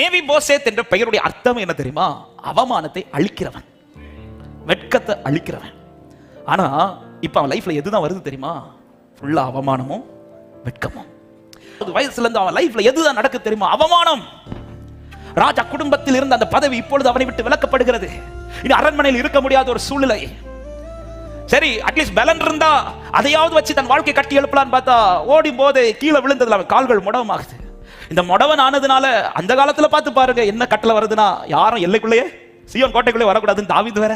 மேவி போசேத் என்ற பெயருடைய அர்த்தம் என்ன தெரியுமா? அவமானத்தை அழிக்கிறவன், வெட்கத்தை அழிக்கிறவன். ஆனா இப்ப அவன் லைஃப்ல எதுதான் வருது தெரியுமா? ஃபுல்லா அவமானமும் வெட்கமும். வயசுல இருந்து அவன் லைஃப்ல எதுதான் நடக்கு தெரியுமா? அவமானம். ராஜா குடும்பத்தில் இருந்த அந்த பதவி இப்பொழுது அவனை விட்டு விலக்கப்படுகிறது. இனி அரண்மனையில் இருக்க முடியாத ஒரு சூழ்நிலை. சரி, அட்லீஸ்ட் பலன் இருந்தா அதையாவது வச்சு தன் வாழ்க்கை கட்டி எழுப்பலான்னு பார்த்தா ஓடும் போது கீழே விழுந்ததுல அவன் கால்கள் முடவமாகுது. இந்த முடவன் ஆனதுனால அந்த காலத்துல பார்த்து பாருங்க என்ன கட்டளை வருதுன்னா, யாரும் எல்லைக்குள்ளேயே சீயோன் கோட்டைக்குள்ளே வரக்கூடாதுன்னு தாவீது வேற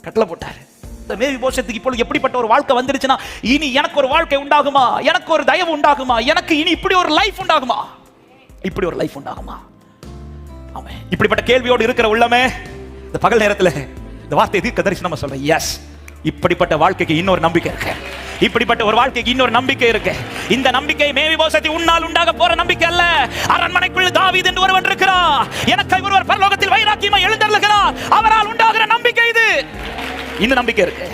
கட்டளை போட்டாரு. இந்த மேவிபோசேத்துக்கு இப்பொழுது எப்படிப்பட்ட ஒரு வாழ்க்கை வந்துருச்சுன்னா, இனி எனக்கு ஒரு வாழ்க்கை உண்டாகுமா, எனக்கு ஒரு தயவு உண்டாகுமா, எனக்கு இனி இப்படி ஒரு லைஃப் உண்டாகுமா, இப்படி ஒரு லைஃப் உண்டாகுமா? ஆமே, இப்படிப்பட்ட கேள்வியோடு இருக்கிற உள்ளமே இந்த பகல் நேரத்தில் இந்த வார்த்தை தீர்க்க தரிசனமா சொல்றேன். எஸ், இப்படிப்பட்ட வாழ்க்கைக்கு இன்னொரு நம்பிக்கை இருக்கு. இப்படிப்பட்ட ஒரு வாழ்க்கைக்கு இன்னொரு நம்பிக்கை இருக்கு. இந்த நம்பிக்கை மேவிபோசேத் உன்னால் உண்டாக போற நம்பிக்கை அல்ல. அரண்மனைக்குள் தாவீது என்று ஒருவன் இருக்கிறார். எனக்கு ஒருவர் பரலோகத்தில் வைராக்கியமாய் எழுந்தருளுகிறார். அவரால் உண்டாகிற நம்பிக்கை இது. இந்த நம்பிக்கை இருக்கு.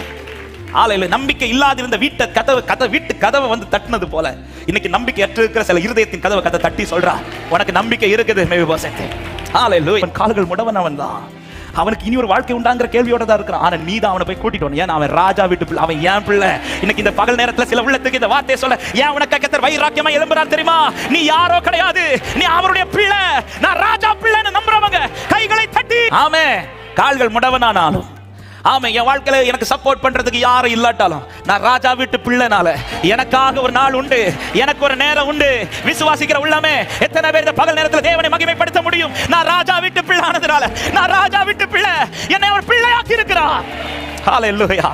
ஆலையில நம்பிக்கை இல்லாதிருந்த வீட்டு கதவை வந்து தட்டினது போல இன்னைக்கு நம்பிக்கை அற்று இருக்கிற சில இருதயத்தின் கதவை தட்டி சொல்றா, உனக்கு நம்பிக்கை இருக்குது மேவிபோசேத். ஆலையில கால்கள் முடவன் அவன் தான். அவனுக்கு இனி ஒரு வாழ்க்கை உண்டாங்கிற கேள்வியோட தான் இருக்கிறான். ஆனா நீ தான் அவனை போய் கூட்டிட்டு வரணும். ஏன் அவன் ராஜா வீட்டு பிள்ளை, அவன் ஏன் பிள்ளை. இன்னைக்கு இந்த பகல் நேரத்துல சில உள்ளத்துக்கு இந்த வார்த்தையை சொல்ல, ஏன் உனக்கு கர்த்தர் வைராக்கியமா எழும்புறார் தெரியுமா? நீ யாரோ கிடையாது, நீ அவருடைய பிள்ளை. நான் ராஜா பிள்ளைன்னு நம்புறவங்க கைகளை தட்டி ஆமே. கால்கள் முடவனானாலும் ஆமா, என் வாழ்க்கையில எனக்கு சப்போர்ட் பண்றதுக்கு யாரும் இல்லாட்டாலும் நான் ராஜா வீட்டு பிள்ளைனால எனக்காக ஒரு நாள் உண்டு, எனக்கு ஒரு நேரம் உண்டு. விசுவாசிக்கிற உள்ளமே எத்தனை பேர் இந்த பகல் நேரத்தில் தேவனை மகிமைப்படுத்த முடியும்? நான் ராஜா வீட்டு பிள்ளை ஆனதுனால, நான் ராஜா வீட்டு பிள்ளை, என்னை ஒரு பிள்ளையாக்கி இருக்கிறார். ஹல்லேலூயா.